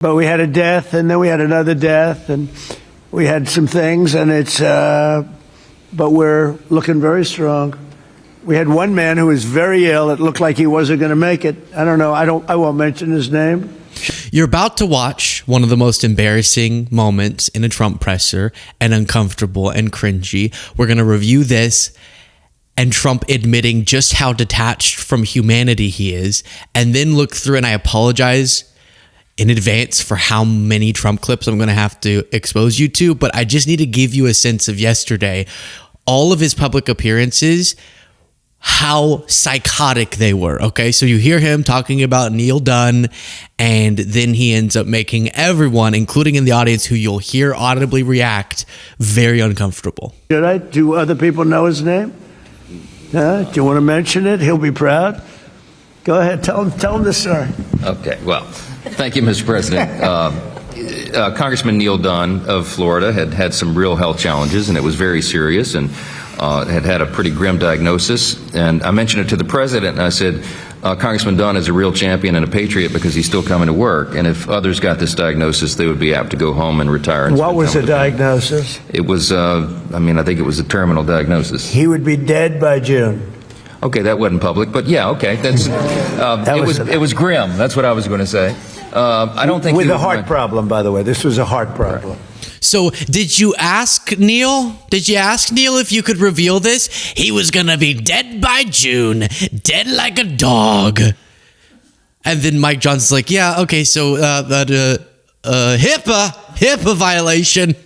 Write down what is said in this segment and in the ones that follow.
But we had a death, and then we had another death, and we had some things, and but we're looking very strong. We had one man who was very ill. It looked like he wasn't going to make it. I don't know. I won't mention his name. You're about to watch one of the most embarrassing moments in a Trump presser, and uncomfortable and cringy. We're going to review this and Trump admitting just how detached from humanity he is, and then look through, and I apologize in advance for how many Trump clips I'm going to have to expose you to, but I just need to give you a sense of yesterday, all of his public appearances, how psychotic they were. Okay, so you hear him talking about Neil Dunn, and then he ends up making everyone, including in the audience who you'll hear audibly react, very uncomfortable. Should I? Do other people know his name? Do you want to mention it? He'll be proud. Go ahead, tell him the story. Okay, well, thank you, Mr. President. Congressman Neil Dunn of Florida had some real health challenges, and it was very serious, and had a pretty grim diagnosis. And I mentioned it to the president, and I said, Congressman Dunn is a real champion and a patriot because he's still coming to work. And if others got this diagnosis, they would be apt to go home and retire. And what was the diagnosis? It was, I think it was a terminal diagnosis. He would be dead by June. Okay, that wasn't public, but yeah, okay. That's it was grim. That's what I was going to say. I don't think with a heart problem, by the way. This was a heart problem. Right. So did you ask Neil? Did you ask Neil if you could reveal this? He was going to be dead by June, dead like a dog. And then Mike Johnson's like, yeah, okay, so HIPAA violation.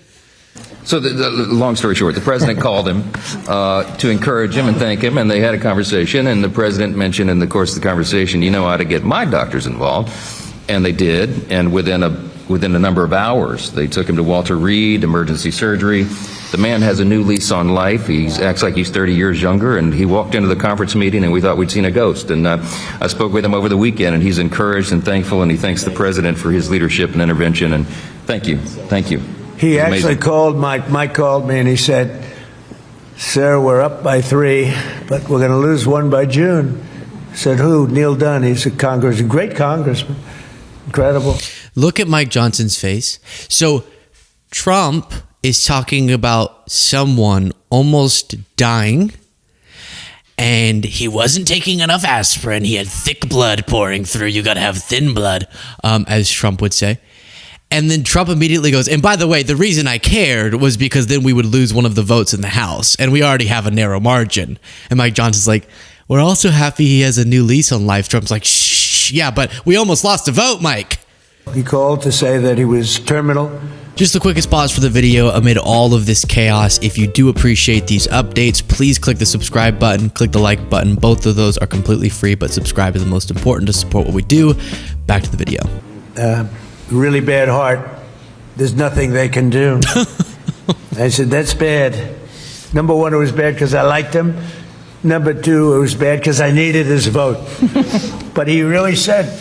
So the long story short, the president called him to encourage him and thank him, and they had a conversation, and the president mentioned in the course of the conversation, you know how to get my doctors involved, and they did, and within a number of hours, they took him to Walter Reed, emergency surgery. The man has a new lease on life. He acts like he's 30 years younger, and he walked into the conference meeting, and we thought we'd seen a ghost. And I spoke with him over the weekend, and he's encouraged and thankful, and he thanks the president for his leadership and intervention, and thank you. He actually called Mike called me, and he said, sir, we're up by 3, but we're going to lose 1 by June. I said, who? Neil Dunn. He's a great congressman. Incredible. Look at Mike Johnson's face. So Trump is talking about someone almost dying, and he wasn't taking enough aspirin. He had thick blood pouring through. You got to have thin blood, as Trump would say. And then Trump immediately goes, and by the way, the reason I cared was because then we would lose one of the votes in the House, and we already have a narrow margin. And Mike Johnson's like, we're also happy he has a new lease on life. Trump's like, shh, yeah, but we almost lost a vote, Mike. He called to say that he was terminal. Just the quickest pause for the video amid all of this chaos. If you do appreciate these updates, please click the subscribe button, click the like button. Both of those are completely free, but subscribe is the most important to support what we do. Back to the video. Really bad heart. There's nothing they can do. I said, that's bad. Number 1, it was bad because I liked him. Number 2, it was bad because I needed his vote. But he really said,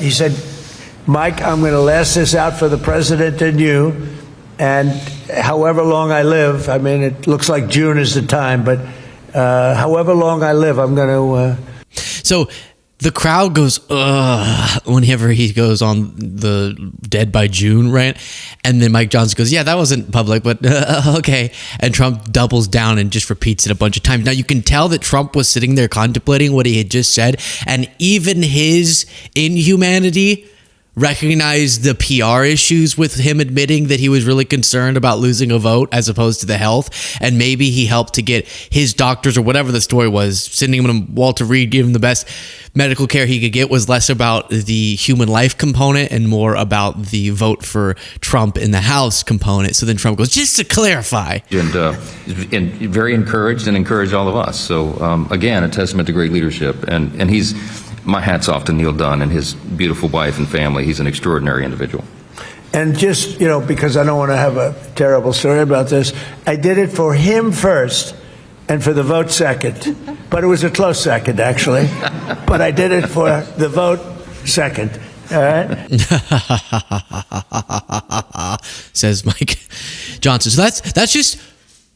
Mike, I'm going to last this out for the president and you. And however long I live, I mean, it looks like June is the time, but however long I live, I'm going to... So the crowd goes, ugh, whenever he goes on the dead by June rant. And then Mike Johnson goes, yeah, that wasn't public, but okay. And Trump doubles down and just repeats it a bunch of times. Now you can tell that Trump was sitting there contemplating what he had just said. And even his inhumanity recognized the PR issues with him admitting that he was really concerned about losing a vote as opposed to the health. And maybe he helped to get his doctors, or whatever the story was, sending him to Walter Reed, giving him the best medical care he could get, was less about the human life component and more about the vote for Trump in the House component. So then Trump goes, just to clarify. And very encouraged and encouraged all of us. So again, a testament to great leadership. And he's... My hat's off to Neil Dunn and his beautiful wife and family. He's an extraordinary individual. And just, because I don't want to have a terrible story about this, I did it for him first and for the vote second. But it was a close second, actually. But I did it for the vote second. All right? Says Mike Johnson. So that's just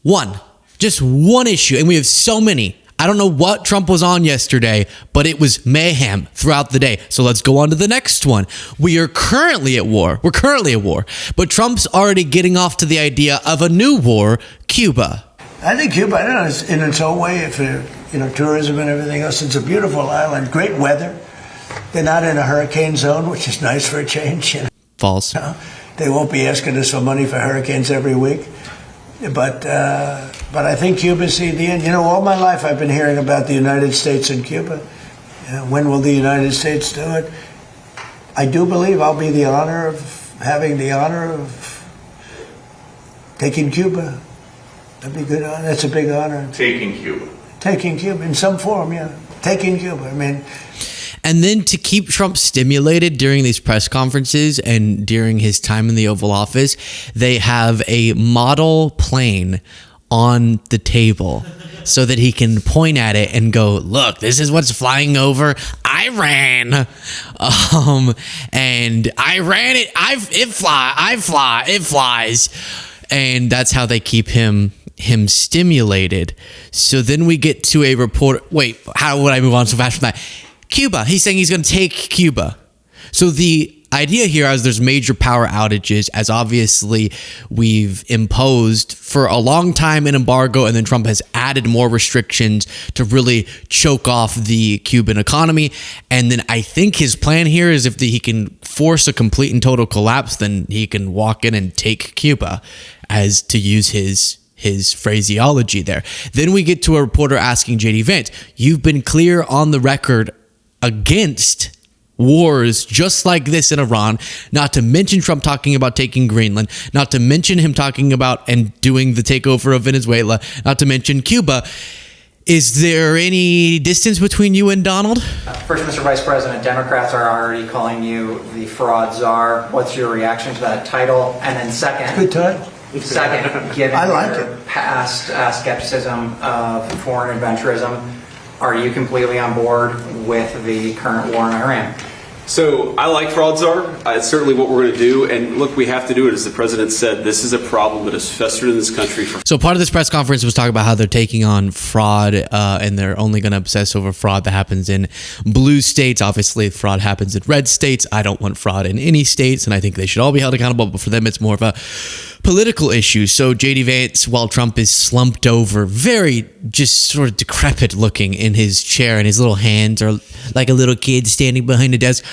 one issue. And we have so many. I don't know what Trump was on yesterday, but it was mayhem throughout the day. So let's go on to the next one. We are currently at war. We're currently at war. But Trump's already getting off to the idea of a new war, Cuba. I think Cuba, I don't know, is in its own way, if tourism and everything else, it's a beautiful island, great weather. They're not in a hurricane zone, which is nice for a change. False. They won't be asking us for money for hurricanes every week. But I think Cuba's the end. All my life I've been hearing about the United States and Cuba. When will the United States do it? I do believe I'll be having the honor of taking Cuba. That'd be good. That's a big honor. Taking Cuba. Taking Cuba in some form, yeah. Taking Cuba. I mean. And then to keep Trump stimulated during these press conferences and during his time in the Oval Office, they have a model plane on the table so that he can point at it and go, look, this is what's flying over Iran. And Iran, it flies. And that's how they keep him stimulated. So then we get to a report. Wait, how would I move on so fast from that? Cuba. He's saying he's going to take Cuba. So the idea here is there's major power outages, as obviously we've imposed for a long time an embargo, and then Trump has added more restrictions to really choke off the Cuban economy. And then I think his plan here is if he can force a complete and total collapse, then he can walk in and take Cuba, as to use his phraseology there. Then we get to a reporter asking JD Vance, you've been clear on the record against wars just like this in Iran, not to mention Trump talking about taking Greenland, not to mention him talking about and doing the takeover of Venezuela, not to mention Cuba. Is there any distance between you and Donald? First, Mr. Vice President, Democrats are already calling you the fraud czar. What's your reaction to that title? And then second, Good title. Second, given I like your it. past skepticism of foreign adventurism, are you completely on board with the current war in Iran? So I like fraud czar. It's certainly what we're going to do. And look, we have to do it. As the president said, this is a problem that has festered in this country for. So part of this press conference was talking about how they're taking on fraud and they're only going to obsess over fraud that happens in blue states. Obviously, fraud happens in red states. I don't want fraud in any states, and I think they should all be held accountable. But for them, it's more of a political issue. So JD Vance, while Trump is slumped over, very just sort of decrepit looking in his chair, and his little hands are like a little kid standing behind a desk.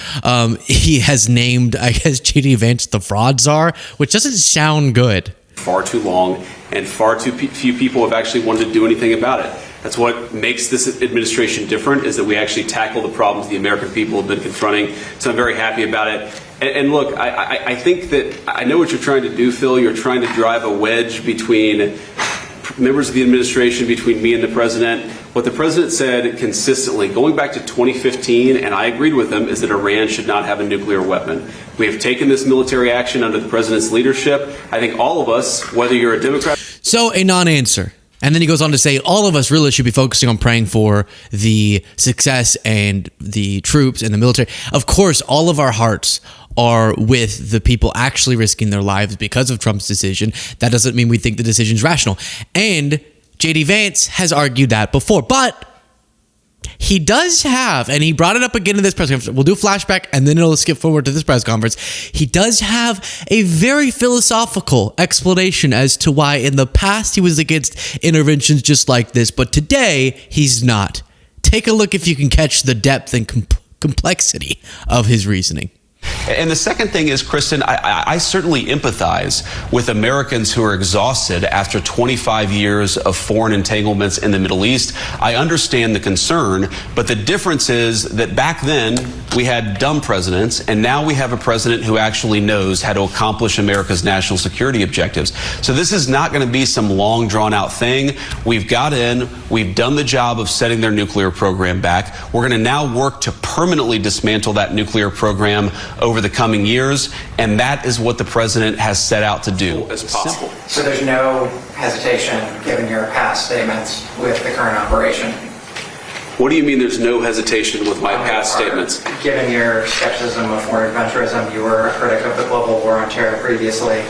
He has named, I guess, JD Vance the fraud czar, which doesn't sound good. Far too long, and far too few people have actually wanted to do anything about it. That's what makes this administration different, is that we actually tackle the problems the American people have been confronting. So I'm very happy about it. And look, I think that I know what you're trying to do, Phil. You're trying to drive a wedge between members of the administration, between me and the president. What the president said consistently, going back to 2015, and I agreed with him, is that Iran should not have a nuclear weapon. We have taken this military action under the president's leadership. I think all of us, whether you're a Democrat. So a non-answer. And then he goes on to say, all of us really should be focusing on praying for the success and the troops and the military. Of course, all of our hearts are with the people actually risking their lives because of Trump's decision. That doesn't mean we think the decision's rational. And JD Vance has argued that before, but he does have, and he brought it up again in this press conference. We'll do a flashback and then it'll skip forward to this press conference. He does have a very philosophical explanation as to why in the past he was against interventions just like this, but today he's not. Take a look if you can catch the depth and complexity of his reasoning. And the second thing is, Kristen, I certainly empathize with Americans who are exhausted after 25 years of foreign entanglements in the Middle East. I understand the concern, but the difference is that back then we had dumb presidents, and now we have a president who actually knows how to accomplish America's national security objectives. So this is not going to be some long, drawn-out thing. We've got in, we've done the job of setting their nuclear program back. We're going to now work to permanently dismantle that nuclear program over the coming years, and that is what the president has set out to do. As possible. So there's no hesitation, given your past statements, with the current operation? What do you mean there's no hesitation with my past statements? Given your skepticism of foreign adventurism, you were a critic of the global war on terror previously.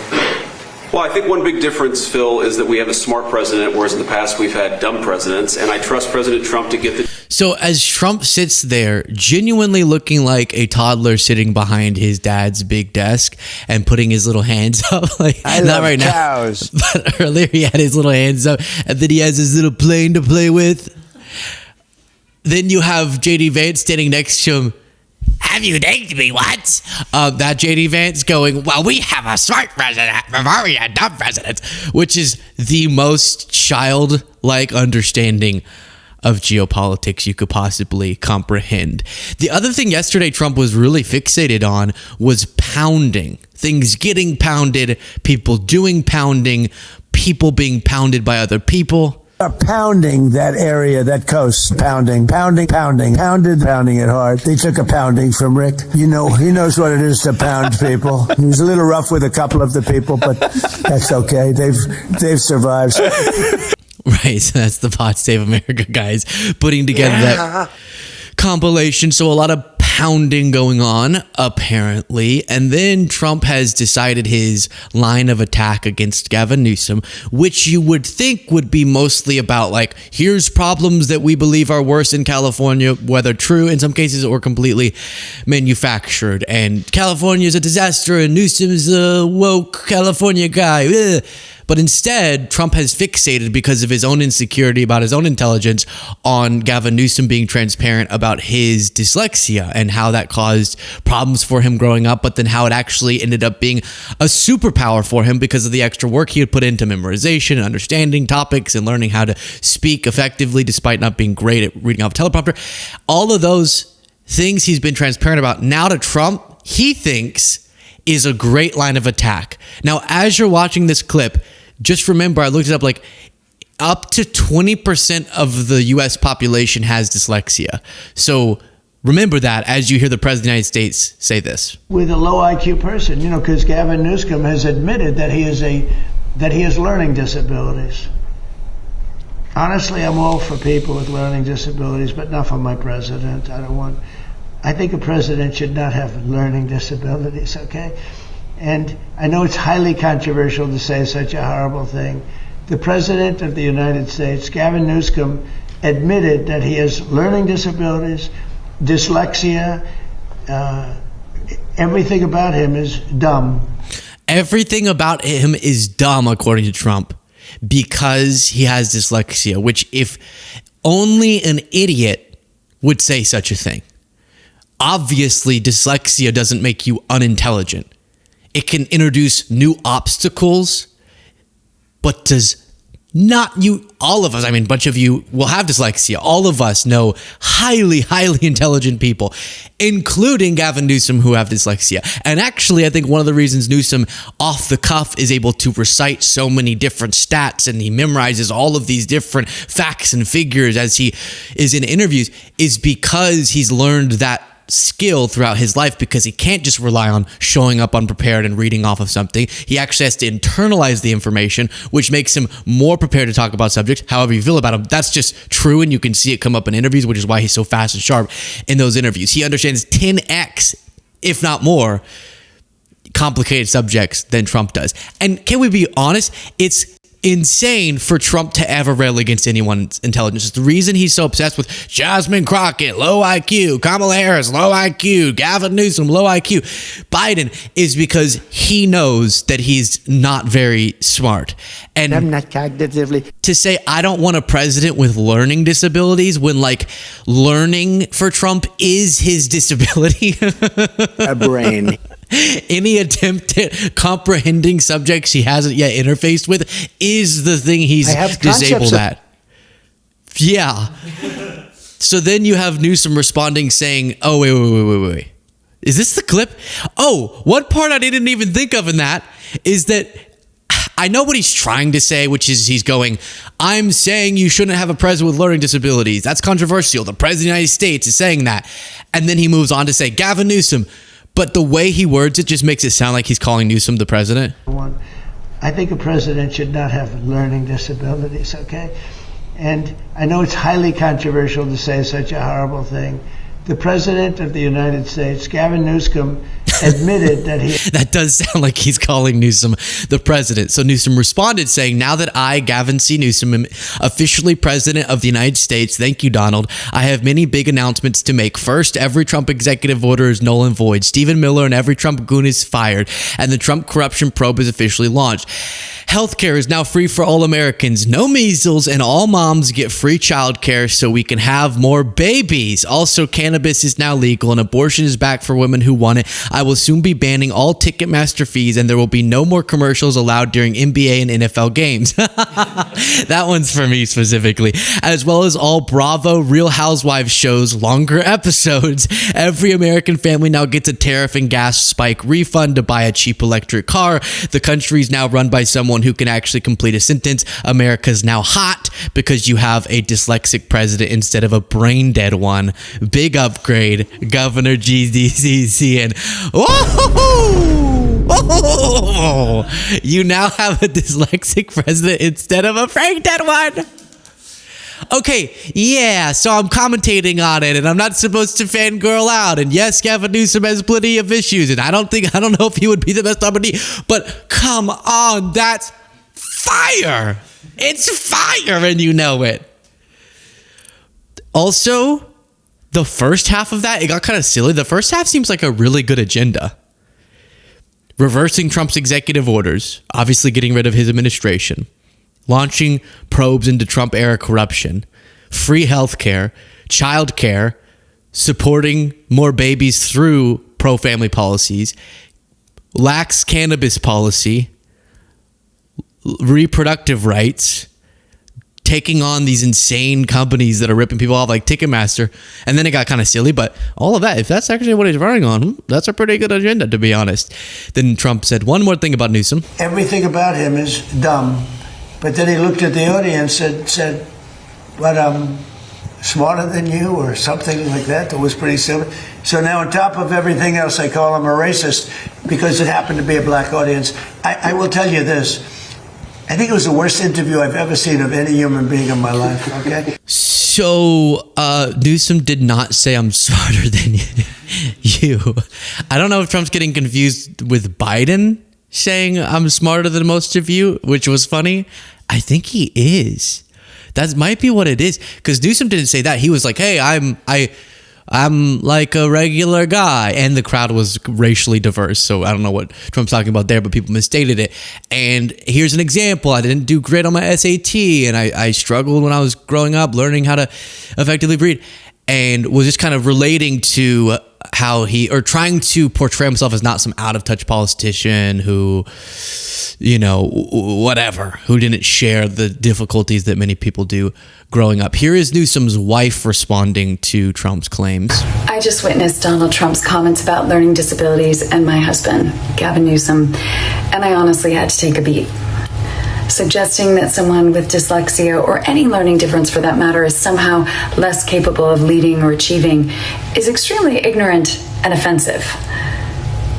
Well, I think one big difference, Phil, is that we have a smart president, whereas in the past we've had dumb presidents. And I trust President Trump to get the So as Trump sits there, genuinely looking like a toddler sitting behind his dad's big desk and putting his little hands up, like I not love right cows. now, but earlier he had his little hands up, and then he has his little plane to play with. Then you have JD Vance standing next to him. Have you named me what? That JD Vance going, well, we have a smart president, we've already had dumb presidents, which is the most childlike understanding of geopolitics you could possibly comprehend. The other thing yesterday Trump was really fixated on was pounding. Things getting pounded, people doing pounding, people being pounded by other people. Pounding that area, that coast, pounding it hard. They took a pounding from Rick. You know, he knows what it is to pound people. He was a little rough with a couple of the people, but that's okay. They've survived. Right, so that's the Pod Save America guys putting together that compilation. So a lot of pounding going on, apparently. And then Trump has decided his line of attack against Gavin Newsom, which you would think would be mostly about, like, here's problems that we believe are worse in California, whether true in some cases or completely manufactured. And California is a disaster and Newsom is a woke California guy. Ugh. But instead, Trump has fixated because of his own insecurity about his own intelligence on Gavin Newsom being transparent about his dyslexia and how that caused problems for him growing up, but then how it actually ended up being a superpower for him because of the extra work he had put into memorization and understanding topics and learning how to speak effectively despite not being great at reading off a teleprompter. All of those things he's been transparent about. Now to Trump, he thinks is a great line of attack. Now, as you're watching this clip, just remember, I looked it up, like up to 20% of the US population has dyslexia. So remember that as you hear the President of the United States say this. With a low IQ person, you know, because Gavin Newsom has admitted that he has learning disabilities. Honestly, I'm all for people with learning disabilities, but not for my president. I think a president should not have learning disabilities, okay? And I know it's highly controversial to say such a horrible thing. The President of the United States, Gavin Newsom, admitted that he has learning disabilities, dyslexia, everything about him is dumb. Everything about him is dumb, according to Trump, because he has dyslexia, which if only an idiot would say such a thing. Obviously, dyslexia doesn't make you unintelligent. It can introduce new obstacles, but does not all of us, I mean, a bunch of you will have dyslexia. All of us know highly, highly intelligent people, including Gavin Newsom, who have dyslexia. And actually, I think one of the reasons Newsom off the cuff is able to recite so many different stats and he memorizes all of these different facts and figures as he is in interviews is because he's learned that skill throughout his life, because he can't just rely on showing up unprepared and reading off of something. He actually has to internalize the information, which makes him more prepared to talk about subjects. However you feel about him, that's just true, and you can see it come up in interviews, which is why he's so fast and sharp in those interviews. He understands 10x, if not more, complicated subjects than Trump does. And can we be honest? It's insane for Trump to ever rail against anyone's intelligence. It's the reason he's so obsessed with Jasmine Crockett, low IQ, Kamala Harris, low IQ, Gavin Newsom, low IQ, Biden, is because he knows that he's not very smart. And I'm not cognitively. To say, I don't want a president with learning disabilities when, like, learning for Trump is his disability. A brain. Any attempt at comprehending subjects he hasn't yet interfaced with is the thing he's disabled at. Yeah. So then you have Newsom responding saying, oh, wait. Is this the clip? Oh, one part I didn't even think of in that is that I know what he's trying to say, which is he's going, I'm saying you shouldn't have a president with learning disabilities. That's controversial. The president of the United States is saying that. And then he moves on to say, Gavin Newsom. But the way he words it just makes it sound like he's calling Newsom the president. I think a president should not have learning disabilities, okay? And I know it's highly controversial to say such a horrible thing. The President of the United States, Gavin Newsom, admitted that he... That does sound like he's calling Newsom the president. So Newsom responded saying, now that I, Gavin C. Newsom, am officially president of the United States, thank you, Donald, I have many big announcements to make. First, every Trump executive order is null and void. Stephen Miller and every Trump goon is fired, and the Trump corruption probe is officially launched. Healthcare is now free for all Americans. No measles, and all moms get free childcare so we can have more babies. Also, cannabis is now legal, and abortion is back for women who want it. I will soon be banning all Ticketmaster fees, and there will be no more commercials allowed during NBA and NFL games. That one's for me specifically. As well as all Bravo Real Housewives shows, longer episodes. Every American family now gets a tariff and gas spike refund to buy a cheap electric car. The country is now run by someone who can actually complete a sentence. America's now hot because you have a dyslexic president instead of a brain dead one. Big upgrade, Governor GDCC, and you now have a dyslexic president instead of a brain dead one. Okay, yeah, so I'm commentating on it, and I'm not supposed to fangirl out. And yes, Gavin Newsom has plenty of issues, and I don't know if he would be the best nominee, but come on, that's fire. It's fire, and you know it. Also, the first half of that, it got kind of silly. The first half seems like a really good agenda. Reversing Trump's executive orders, obviously getting rid of his administration, launching probes into Trump-era corruption, free healthcare, childcare, supporting more babies through pro-family policies, lax cannabis policy, reproductive rights, taking on these insane companies that are ripping people off like Ticketmaster. And then it got kind of silly, but all of that, if that's actually what he's running on, that's a pretty good agenda, to be honest. Then Trump said one more thing about Newsom. Everything about him is dumb. But then he looked at the audience and said, what, I'm smarter than you, or something like that. That was pretty silly. So now on top of everything else, I call him a racist because it happened to be a black audience. I will tell you this. I think it was the worst interview I've ever seen of any human being in my life, okay? So Newsom did not say I'm smarter than you. I don't know if Trump's getting confused with Biden saying I'm smarter than most of you, which was funny. I think he is. That might be what it is, because Newsom didn't say that. He was like, hey, I'm like a regular guy. And the crowd was racially diverse. So I don't know what Trump's talking about there, but people misstated it. And here's an example. I didn't do great on my SAT, and I struggled when I was growing up learning how to effectively read, and was just kind of relating to how trying to portray himself as not some out of touch politician who, you know, whatever, who didn't share the difficulties that many people do growing up. Here is Newsom's wife responding to Trump's claims. I just witnessed Donald Trump's comments about learning disabilities and my husband, Gavin Newsom, and I honestly had to take a beat. Suggesting that someone with dyslexia, or any learning difference for that matter, is somehow less capable of leading or achieving is extremely ignorant and offensive.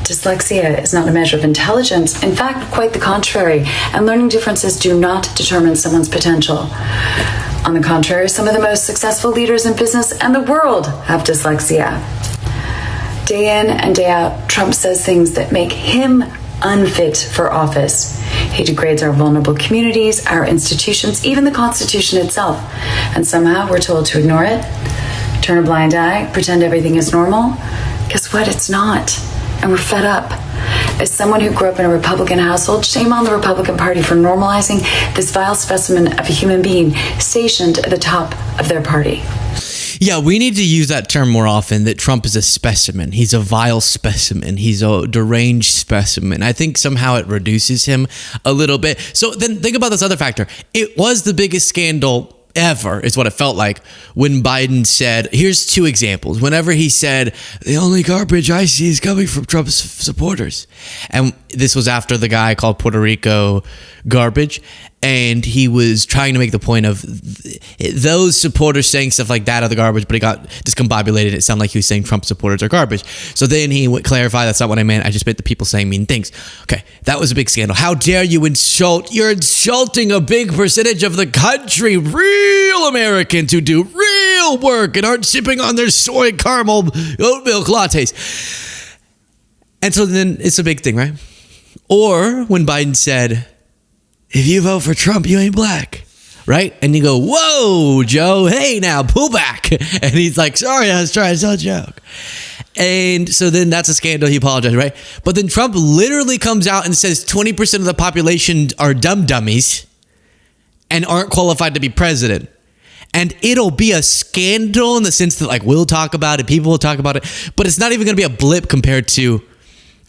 Dyslexia is not a measure of intelligence. In fact, quite the contrary, and learning differences do not determine someone's potential. On the contrary, some of the most successful leaders in business and the world have dyslexia. Day in and day out, Trump says things that make him unfit for office. He degrades our vulnerable communities, our institutions, even the Constitution itself. And somehow we're told to ignore it, turn a blind eye, pretend everything is normal. Guess what? It's not. And we're fed up. As someone who grew up in a Republican household, shame on the Republican Party for normalizing this vile specimen of a human being stationed at the top of their party. Yeah, we need to use that term more often, that Trump is a specimen. He's a vile specimen. He's a deranged specimen. I think somehow it reduces him a little bit. So then think about this other factor. It was the biggest scandal ever, is what it felt like, when Biden said, here's two examples. Whenever he said, the only garbage I see is coming from Trump's supporters. And this was after the guy called Puerto Rico garbage. And he was trying to make the point of those supporters saying stuff like that are the garbage, but it got discombobulated. It sounded like he was saying Trump supporters are garbage. So then he would clarify, that's not what I meant. I just meant the people saying mean things. Okay, that was a big scandal. How dare you insult? You're insulting a big percentage of the country, real Americans who do real real work and aren't sipping on their soy caramel oat milk lattes. And so then it's a big thing, right? Or when Biden said, if you vote for Trump, you ain't black. Right? And you go, whoa, Joe, hey, now pull back. And he's like, sorry, I was trying to tell a joke. And so then that's a scandal. He apologized, right? But then Trump literally comes out and says 20% of the population are dumb dummies and aren't qualified to be president. And it'll be a scandal in the sense that, like, we'll talk about it, people will talk about it, but it's not even going to be a blip compared to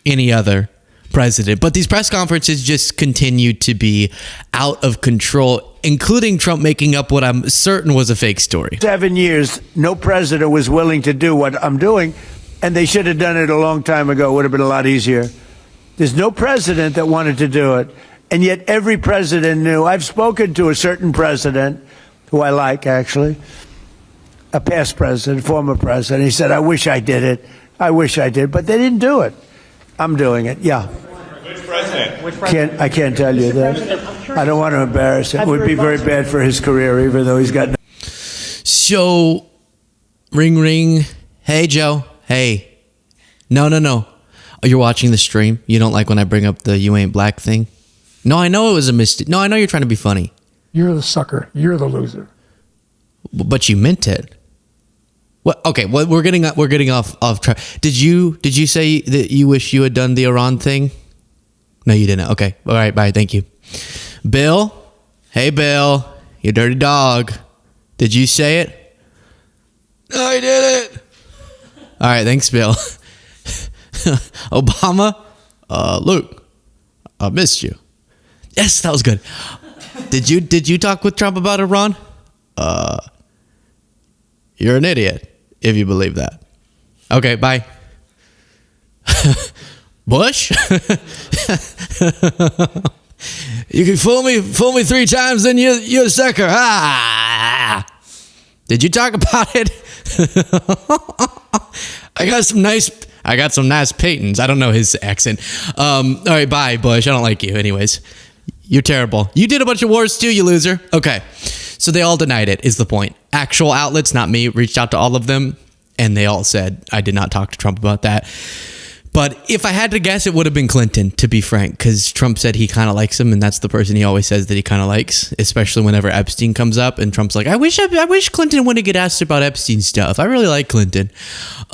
any other president. But these press conferences just continue to be out of control, including Trump making up what I'm certain was a fake story. 7 years, no president was willing to do what I'm doing, and they should have done it a long time ago. It would have been a lot easier. There's no president that wanted to do it, and yet every president knew. I've spoken to a certain president, who I like, actually, a past president, former president. He said, I wish I did it. I wish I did, but they didn't do it. I'm doing it, yeah. Which president? I can't tell you that. I don't want to embarrass him. It would be very bad for his career, even though he's got... So, ring, ring. Hey, Joe. Hey. No. Oh, you're watching the stream? You don't like when I bring up the you ain't black thing? No, I know it was a mistake. No, I know you're trying to be funny. You're the sucker. You're the loser. But you meant it. What? Okay. Well, we're getting off track. Did you say that you wish you had done the Iran thing? No, you didn't. Okay. All right. Bye. Thank you. Bill. Hey, Bill. You dirty dog. Did you say it? No, I did it. All right. Thanks, Bill. Obama. Luke. I missed you. Yes, that was good. Did you talk with Trump about Iran? You're an idiot if you believe that. Okay, bye. Bush? You can fool me 3 times, then you're a sucker. Ah! Did you talk about it? I got some nice Peytons. I don't know his accent. All right, bye, Bush. I don't like you. Anyways, you're terrible. You did a bunch of wars too, you loser. Okay. So they all denied it, is the point. Actual outlets, not me, reached out to all of them, and they all said, I did not talk to Trump about that. But if I had to guess, it would have been Clinton, to be frank, because Trump said he kind of likes him, and that's the person he always says that he kind of likes, especially whenever Epstein comes up, and Trump's like, I wish Clinton wouldn't get asked about Epstein stuff. I really like Clinton.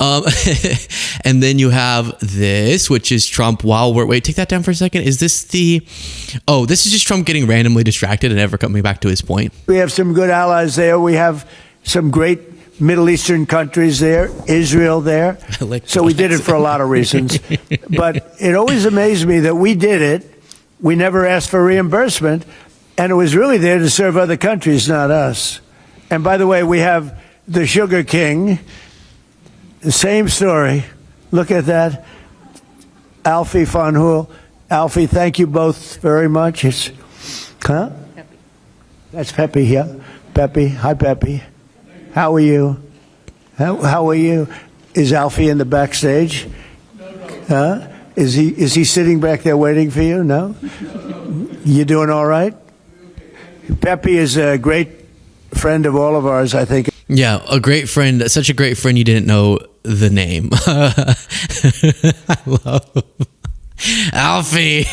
And then you have this, which is Trump wait, take that down for a second. Is this this is just Trump getting randomly distracted and never coming back to his point. We have some good allies there. We have some great Middle Eastern countries there, Israel there. So we did it for a lot of reasons. But it always amazed me that we did it. We never asked for reimbursement. And it was really there to serve other countries, not us. And by the way, we have the Sugar King. The same story. Look at that. Alfie von Hool. Alfie, thank you both very much. Peppy. That's Peppy here. Peppy. Hi, Peppy. How are you? How are you? Is Alfie in the backstage? Huh? Is he sitting back there waiting for you? No? You doing all right? Peppy is a great friend of all of ours, I think. Yeah, a great friend. Such a great friend you didn't know the name. I love Alfie.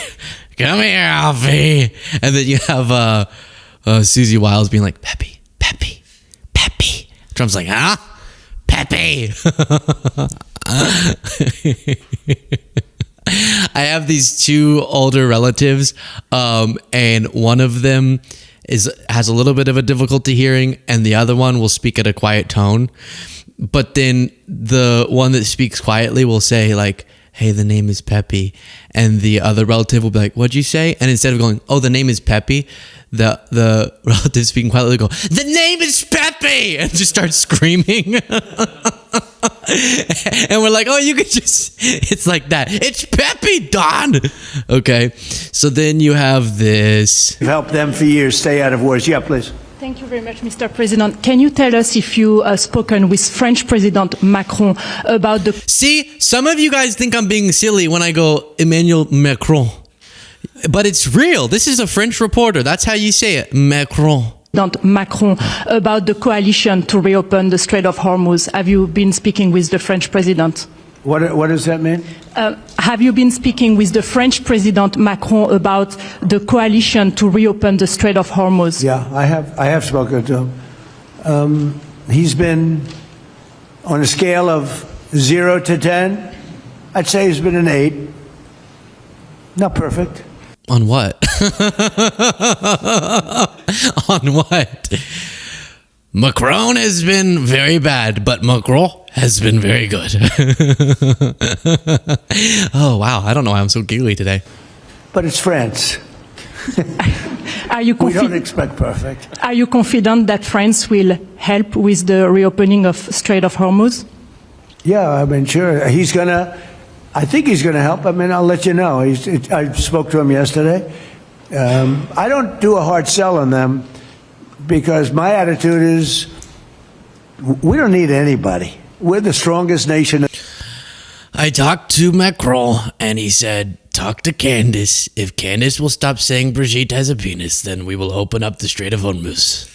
Come here, Alfie. And then you have Susie Wiles being like, Peppy. Trump's like, huh? Pepe. I have these 2 older relatives, and one of them has a little bit of a difficulty hearing, and the other one will speak at a quiet tone. But then the one that speaks quietly will say, like, hey, the name is Pepe. And the other relative will be like, what'd you say? And instead of going, oh, the name is Pepe, the relative speaking quietly will go, the name is Pepe! And just start screaming. And we're like, oh, you could just, it's like that. It's Pepe, Don! Okay, so then you have this. We've helped them for years stay out of wars. Yeah, please. Thank you very much, Mr. President. Can you tell us if you have spoken with French President Macron about the... See, some of you guys think I'm being silly when I go Emmanuel Macron. But it's real. This is a French reporter. That's how you say it. Macron. President Macron about the coalition to reopen the Strait of Hormuz? Have you been speaking with the French president? What does that mean? Have you been speaking with the French President Macron about the coalition to reopen the Strait of Hormuz? Yeah, I have spoken to him. He's been on a scale of 0 to 10. I'd say he's been an 8. Not perfect. On what? On what? Macron has been very bad, but Macron has been very good. Oh, wow. I don't know why I'm so giggly today. But it's France. Are you We don't expect perfect. Are you confident that France will help with the reopening of Strait of Hormuz? Yeah, I mean, sure. I think he's going to help. I mean, I'll let you know. I spoke to him yesterday. I don't do a hard sell on them because my attitude is we don't need anybody. We're the strongest nation. I talked to Macron, and he said, talk to Candace. If Candace will stop saying Brigitte has a penis, then we will open up the Strait of Hormuz.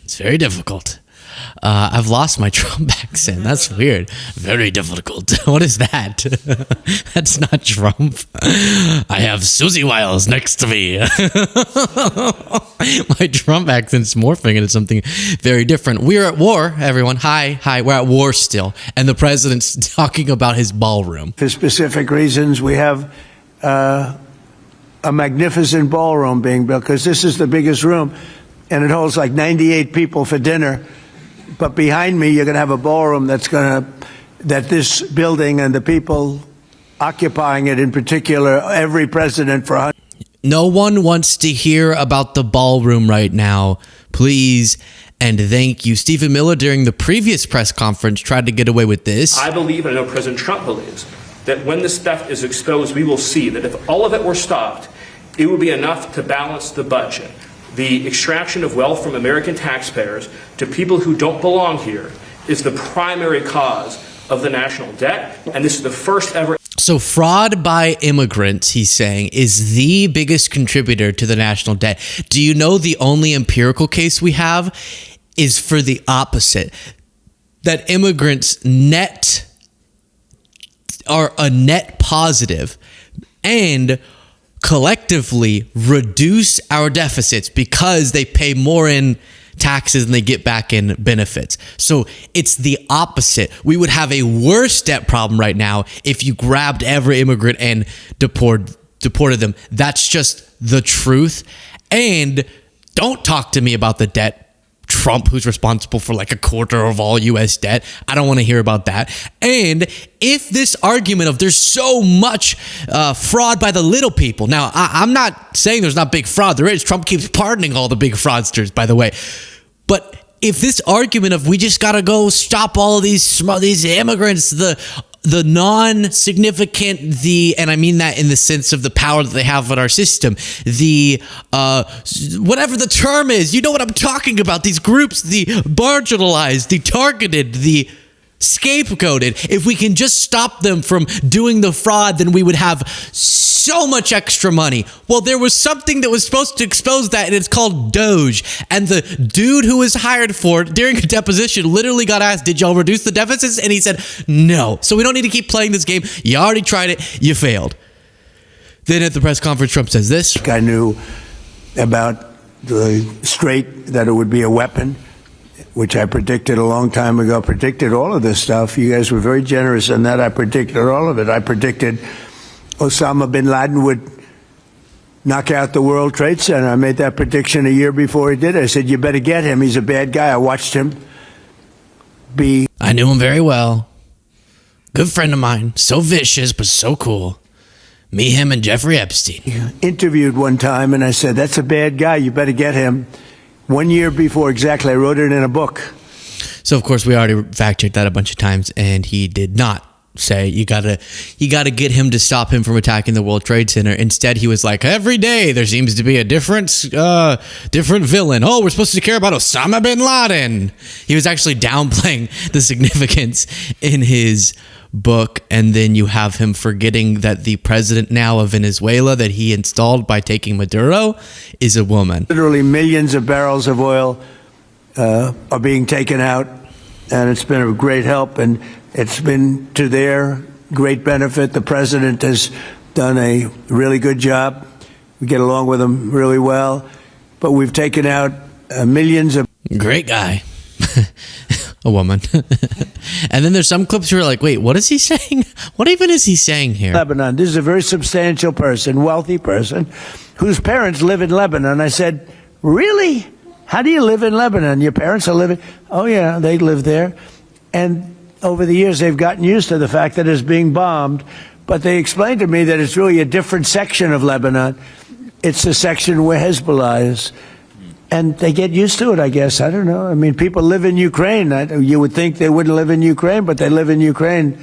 It's very difficult. I've lost my Trump accent. That's weird. Very difficult. What is that? That's not Trump. I have Susie Wiles next to me. My Trump accent's morphing into something very different. We're at war, everyone. Hi. We're at war still. And the president's talking about his ballroom. For specific reasons, we have a magnificent ballroom being built because this is the biggest room, and it holds like 98 people for dinner. But behind me, you're going to have a ballroom that this building and the people occupying it, in particular, every president for 100. No one wants to hear about the ballroom right now. Please and thank you. Stephen Miller, during the previous press conference, tried to get away with this. I believe, and I know President Trump believes, that when this stuff is exposed, we will see that if all of it were stopped, it would be enough to balance the budget. The extraction of wealth from American taxpayers to people who don't belong here is the primary cause of the national debt, and this is the first ever. So fraud by immigrants, he's saying, is the biggest contributor to the national debt. Do you know the only empirical case we have is for the opposite? That immigrants are a net positive and collectively reduce our deficits because they pay more in taxes than they get back in benefits. So it's the opposite. We would have a worse debt problem right now if you grabbed every immigrant and deported them. That's just the truth. And don't talk to me about the debt. Trump, who's responsible for like a quarter of all U.S. debt. I don't want to hear about that. And if this argument of there's so much fraud by the little people. Now, I'm not saying there's not big fraud. There is. Trump keeps pardoning all the big fraudsters, by the way. But if this argument of we just got to go stop all of these immigrants, the non-significant, and I mean that in the sense of the power that they have in our system, whatever the term is, you know what I'm talking about, these groups, the marginalized, the targeted, the scapegoated. If we can just stop them from doing the fraud, then we would have so much extra money. Well, there was something that was supposed to expose that, and it's called Doge. And the dude who was hired for it during a deposition literally got asked, did y'all reduce the deficits? And he said, no. So we don't need to keep playing this game. You already tried it. You failed. Then at the press conference, Trump says this. I knew about the strait, that it would be a weapon, which I predicted a long time ago, predicted all of this stuff. You guys were very generous in that. I predicted all of it. I predicted Osama bin Laden would knock out the World Trade Center. I made that prediction a year before he did it. I said, you better get him. He's a bad guy. I watched him be. I knew him very well. Good friend of mine. So vicious, but so cool. Me, him, and Jeffrey Epstein. Interviewed one time, and I said, that's a bad guy. You better get him. 1 year before exactly, I wrote it in a book. So, of course, we already fact-checked that a bunch of times, and he did not say you gotta get him to stop him from attacking the World Trade Center. Instead, he was like, every day there seems to be a different villain. Oh, we're supposed to care about Osama bin Laden. He was actually downplaying the significance in his book, and then you have him forgetting that the president now of Venezuela that he installed by taking Maduro is a woman. Literally millions of barrels of oil are being taken out, and it's been a great help, and it's been to their great benefit. The president has done a really good job. We get along with him really well, but we've taken out millions of... Great guy. A woman. And then there's some clips where you're like, wait, what is he saying? What even is he saying here? Lebanon. This is a very substantial person, wealthy person, whose parents live in Lebanon. I said, really? How do you live in Lebanon? Your parents are living... Oh, yeah, they live there. And over the years, they've gotten used to the fact that it's being bombed. But they explained to me that it's really a different section of Lebanon. It's the section where Hezbollah is. And they get used to it, I guess. I don't know. I mean, people live in Ukraine. You would think they wouldn't live in Ukraine, but they live in Ukraine.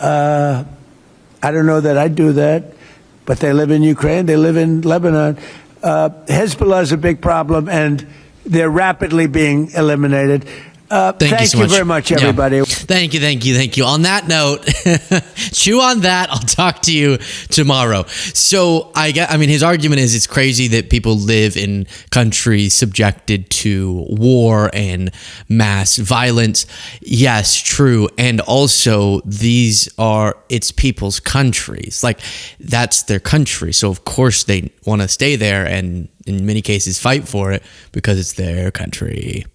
I don't know that I'd do that, but they live in Ukraine. They live in Lebanon. Hezbollah is a big problem, and they're rapidly being eliminated. Thank you very much, everybody. Yeah. Thank you. On that note, chew on that. I'll talk to you tomorrow. So I mean, his argument is it's crazy that people live in countries subjected to war and mass violence. Yes, true. And also it's people's countries. Like, that's their country. So of course they want to stay there and in many cases fight for it because it's their country.